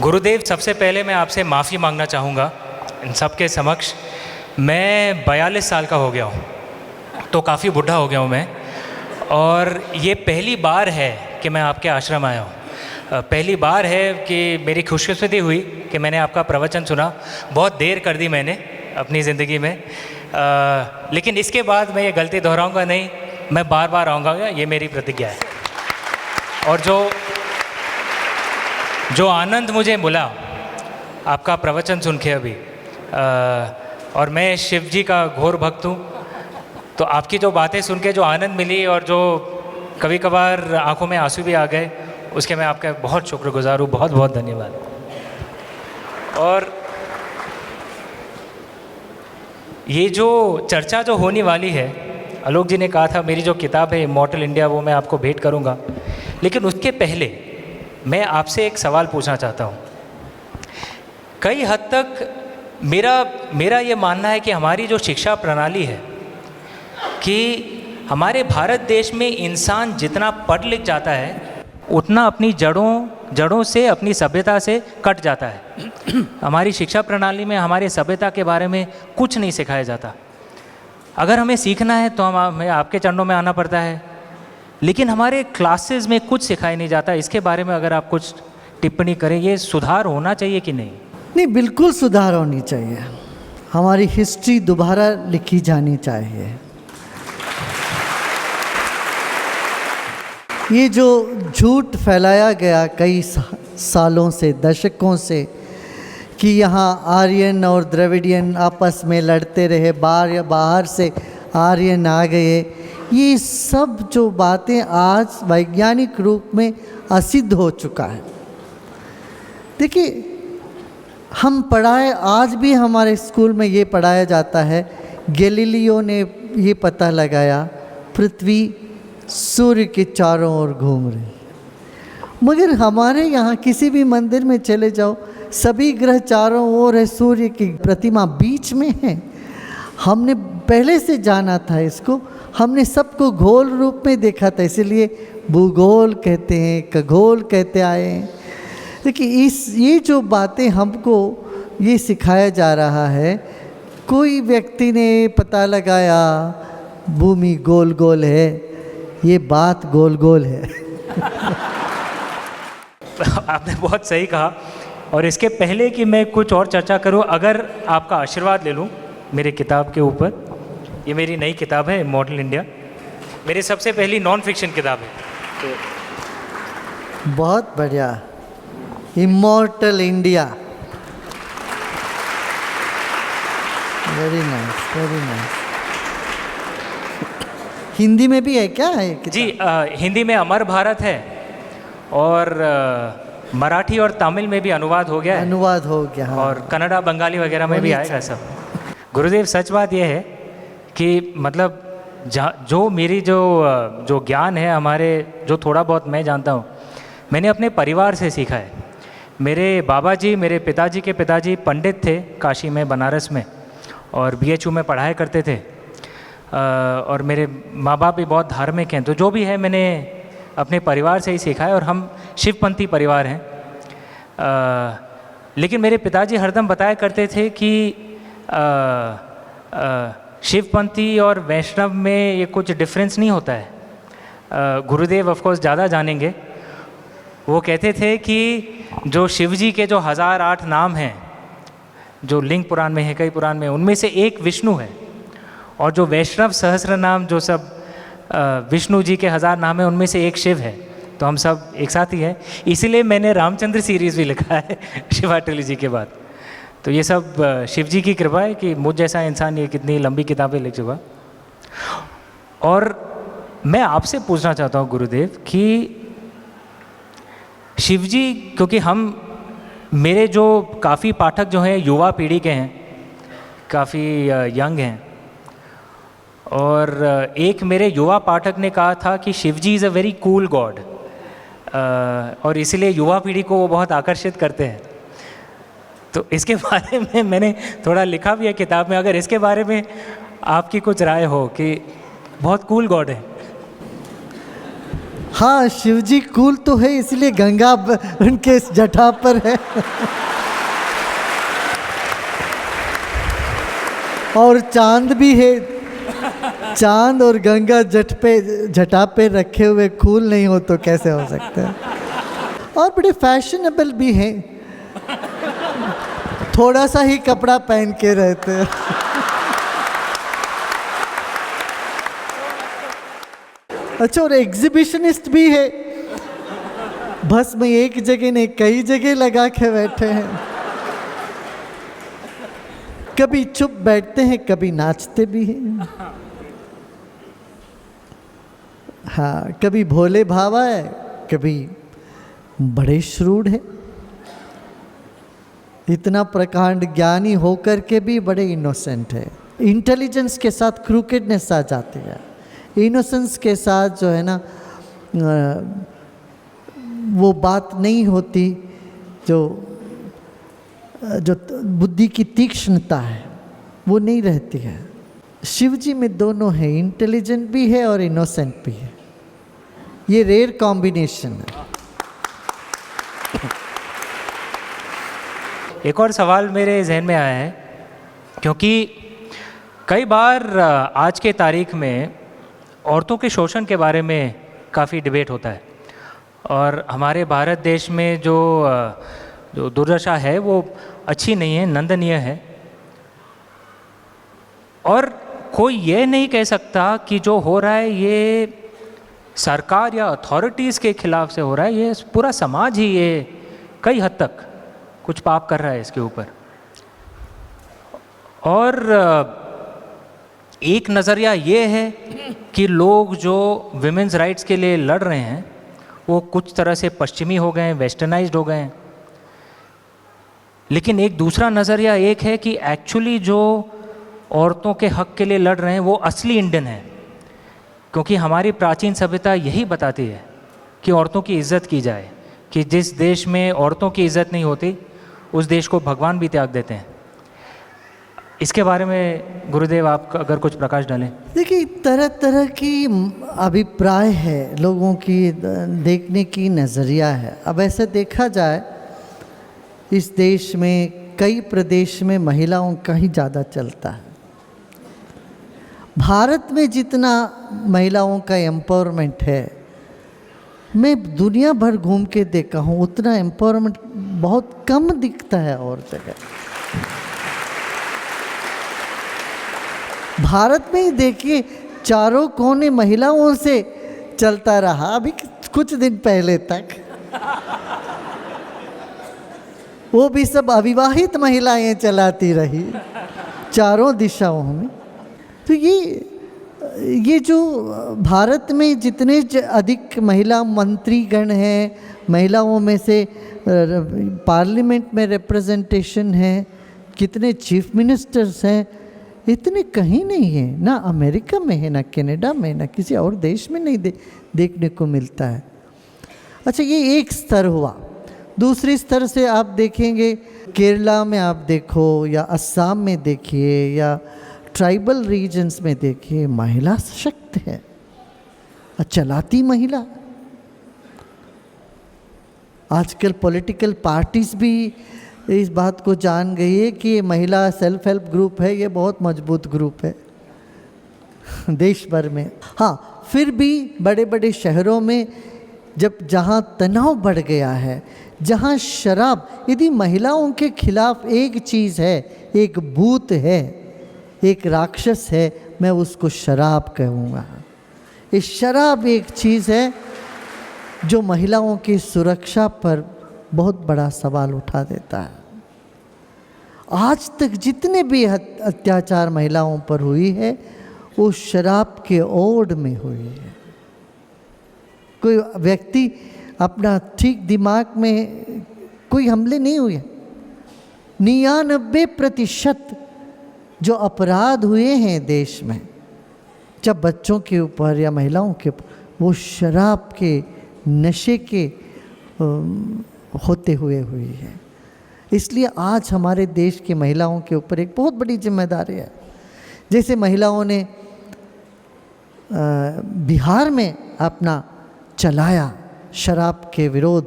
गुरुदेव, सबसे पहले मैं आपसे माफ़ी मांगना चाहूँगा इन सब के समक्ष। मैं 42 साल का हो गया हूँ, तो काफ़ी बूढ़ा हो गया हूँ मैं, और ये पहली बार है कि मैं आपके आश्रम आया हूँ। पहली बार है कि मेरी खुशकिस्मती हुई कि मैंने आपका प्रवचन सुना। बहुत देर कर दी मैंने अपनी ज़िंदगी में, लेकिन इसके बाद मैं ये गलती दोहराऊँगा नहीं, मैं बार बार आऊँगा, ये मेरी प्रतिज्ञा है। और जो आनंद मुझे मिला आपका प्रवचन सुन के अभी, और मैं शिव जी का घोर भक्त हूँ, तो आपकी जो बातें सुन के जो आनंद मिली और जो कभी कभार आंखों में आंसू भी आ गए, उसके मैं आपका बहुत शुक्रगुजार हूँ। बहुत बहुत धन्यवाद। और ये जो चर्चा जो होने वाली है, आलोक जी ने कहा था मेरी जो किताब है इमॉर्टल इंडिया, वो मैं आपको भेंट करूँगा, लेकिन उसके पहले मैं आपसे एक सवाल पूछना चाहता हूँ। कई हद तक मेरा ये मानना है कि हमारी जो शिक्षा प्रणाली है, कि हमारे भारत देश में इंसान जितना पढ़ लिख जाता है उतना अपनी जड़ों से, अपनी सभ्यता से कट जाता है। हमारी शिक्षा प्रणाली में हमारे सभ्यता के बारे में कुछ नहीं सिखाया जाता। अगर हमें सीखना है तो हमें आपके चरणों में आना पड़ता है, लेकिन हमारे क्लासेस में कुछ सिखाया नहीं जाता। इसके बारे में अगर आप कुछ टिप्पणी करें, ये सुधार होना चाहिए कि नहीं? नहीं, बिल्कुल सुधार होनी चाहिए। हमारी हिस्ट्री दोबारा लिखी जानी चाहिए। ये जो झूठ फैलाया गया कई सालों से, दशकों से, कि यहाँ आर्यन और द्रविडियन आपस में लड़ते रहे, बाहर से आर्यन आ गए, ये सब जो बातें आज वैज्ञानिक रूप में असिद्ध हो चुका है। देखिए, हम पढ़ाए, आज भी हमारे स्कूल में ये पढ़ाया जाता है, गैलीलियो ने ये पता लगाया पृथ्वी सूर्य के चारों ओर घूम रही। मगर हमारे यहाँ किसी भी मंदिर में चले जाओ, सभी ग्रह चारों ओर है, सूर्य की प्रतिमा बीच में है। हमने पहले से जाना था इसको, हमने सबको गोल रूप में देखा था, इसलिए भूगोल कहते हैं, खगोल कहते आए हैं। देखिए, ये जो बातें हमको ये सिखाया जा रहा है, कोई व्यक्ति ने पता लगाया भूमि गोल गोल है, ये बात गोल गोल है। आपने बहुत सही कहा। और इसके पहले कि मैं कुछ और चर्चा करूं, अगर आपका आशीर्वाद ले लूं मेरे किताब के ऊपर। ये मेरी नई किताब है इमॉर्टल इंडिया, मेरी सबसे पहली नॉन फिक्शन किताब है। तो बहुत बढ़िया, immortal India, very nice, very nice. Hindi में भी है क्या है जी? हिंदी में अमर भारत है, और मराठी और तमिल में भी अनुवाद हो गया है। अनुवाद हो गया, हाँ। और कन्नड़ा, बंगाली वगैरह में भी आएगा सब। गुरुदेव, सच बात यह है कि मतलब जो मेरी जो ज्ञान है, हमारे जो थोड़ा बहुत मैं जानता हूँ, मैंने अपने परिवार से सीखा है। मेरे बाबा जी, मेरे पिताजी के पिताजी पंडित थे काशी में, बनारस में, और BHU में पढ़ाया करते थे। और मेरे माँ बाप भी बहुत धार्मिक हैं। तो जो भी है मैंने अपने परिवार से ही सीखा है, और हम शिवपंथी परिवार हैं। लेकिन मेरे पिताजी हरदम बताया करते थे कि शिवपंथी और वैष्णव में ये कुछ डिफरेंस नहीं होता है। गुरुदेव ऑफ कोर्स ज़्यादा जानेंगे। वो कहते थे कि जो शिव जी के जो 1008 नाम हैं, जो लिंग पुराण में है, कई पुराण में, उनमें से एक विष्णु है। और जो वैष्णव सहस्र नाम, जो सब विष्णु जी के 1000 नाम है, उनमें से एक शिव है। तो हम सब एक साथ ही हैं। इसीलिए मैंने रामचंद्र सीरीज़ भी लिखा है शिवा ट्रिलॉजी के बाद। तो ये सब शिव जी की कृपा है कि मुझ जैसा इंसान ये कितनी लंबी किताबें लिख चुका। और मैं आपसे पूछना चाहता हूँ गुरुदेव कि शिव जी, क्योंकि मेरे जो काफ़ी पाठक जो हैं युवा पीढ़ी के हैं, काफ़ी यंग हैं, और एक मेरे युवा पाठक ने कहा था कि Shiv ji is a very cool god, और इसीलिए युवा पीढ़ी को वो बहुत आकर्षित करते हैं। तो इसके बारे में मैंने थोड़ा लिखा भी है किताब में, अगर इसके बारे में आपकी कुछ राय हो कि बहुत कूल गॉड है। हाँ, शिव जी कूल तो है, इसलिए गंगा उनके जटा पर है। और चांद भी है, चांद और गंगा जटा पे रखे हुए कूल नहीं हो तो कैसे हो सकता है। और बड़े फैशनेबल भी हैं, थोड़ा सा ही कपड़ा पहन के रहते हैं। अच्छा, और एग्जीबिशनिस्ट भी है, भस्म एक जगह नहीं कई जगह लगा के बैठे हैं। कभी चुप बैठते हैं, कभी नाचते भी हैं। हाँ, कभी भोले भावा है, कभी बड़े श्रूड है। इतना प्रकांड ज्ञानी होकर के भी बड़े इनोसेंट है। इंटेलिजेंस के साथ क्रूकेडनेस आ जाती है, इनोसेंस के साथ जो है ना वो बात नहीं होती जो बुद्धि की तीक्ष्णता है वो नहीं रहती है। शिव जी में दोनों है, इंटेलिजेंट भी है और इनोसेंट भी है। ये रेयर कॉम्बिनेशन है। एक और सवाल मेरे जहन में आया है, क्योंकि कई बार आज के तारीख में औरतों के शोषण के बारे में काफ़ी डिबेट होता है, और हमारे भारत देश में जो दुर्दशा है वो अच्छी नहीं है, निंदनीय है। और कोई ये नहीं कह सकता कि जो हो रहा है ये सरकार या अथॉरिटीज़ के खिलाफ से हो रहा है, ये पूरा समाज ही ये कई हद तक कुछ पाप कर रहा है इसके ऊपर। और एक नज़रिया ये है कि लोग जो विमेंस राइट्स के लिए लड़ रहे हैं वो कुछ तरह से पश्चिमी हो गए हैं, वेस्टर्नाइज्ड हो गए हैं। लेकिन एक दूसरा नज़रिया एक है कि एक्चुअली जो औरतों के हक के लिए लड़ रहे हैं वो असली इंडियन हैं, क्योंकि हमारी प्राचीन सभ्यता यही बताती है कि औरतों की इज़्ज़त की जाए, कि जिस देश में औरतों की इज़्ज़त नहीं होती उस देश को भगवान भी त्याग देते हैं। इसके बारे में गुरुदेव आप अगर कुछ प्रकाश डालें। देखिए, तरह तरह की अभिप्राय है, लोगों की देखने की नज़रिया है। अब ऐसे देखा जाए इस देश में कई प्रदेश में महिलाओं का ही ज़्यादा चलता है। भारत में जितना महिलाओं का एम्पावरमेंट है, मैं दुनिया भर घूम के देखा हूँ, उतना एम्पावरमेंट बहुत कम दिखता है और जगह। भारत में ही देखिए, चारों कोने महिलाओं से चलता रहा अभी कुछ दिन पहले तक। वो भी सब अविवाहित महिलाएं चलाती रही चारों दिशाओं में। तो ये जो भारत में जितने अधिक महिला मंत्रीगण हैं, महिलाओं में से पार्लियामेंट में रिप्रेजेंटेशन है, कितने चीफ मिनिस्टर्स हैं, इतने कहीं नहीं है। ना अमेरिका में है, ना कनाडा में, ना किसी और देश में नहीं देखने को मिलता है। अच्छा, ये एक स्तर हुआ। दूसरी स्तर से आप देखेंगे, केरला में आप देखो या असम में देखिए या ट्राइबल रीजन्स में देखिए, महिला सशक्त है, चलाती महिला। आजकल पॉलिटिकल पार्टीज भी इस बात को जान गई है कि ये महिला सेल्फ हेल्प ग्रुप है, ये बहुत मजबूत ग्रुप है देश भर में। हाँ, फिर भी बड़े बड़े शहरों में जब जहाँ तनाव बढ़ गया है, जहाँ शराब, यदि महिलाओं के खिलाफ एक चीज़ है, एक भूत है, एक राक्षस है, मैं उसको शराब कहूँगा। ये शराब एक चीज़ है जो महिलाओं की सुरक्षा पर बहुत बड़ा सवाल उठा देता है। आज तक जितने भी अत्याचार महिलाओं पर हुई है वो शराब के ओढ़ में हुई है। कोई व्यक्ति अपना ठीक दिमाग में कोई हमले नहीं हुए। 99% जो अपराध हुए हैं देश में, जब बच्चों के ऊपर या महिलाओं के ऊपर, वो शराब के नशे के होते हुए हुई है। इसलिए आज हमारे देश की महिलाओं के ऊपर एक बहुत बड़ी जिम्मेदारी है। जैसे महिलाओं ने बिहार में अपना चलाया, शराब के विरोध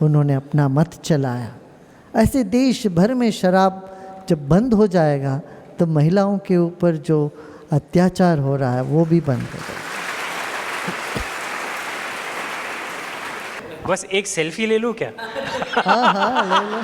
उन्होंने अपना मत चलाया। ऐसे देश भर में शराब जब बंद हो जाएगा तो महिलाओं के ऊपर जो अत्याचार हो रहा है वो भी बंद हो जाएगा। बस एक सेल्फी ले लूँ क्या? हाँ हाँ ले लो।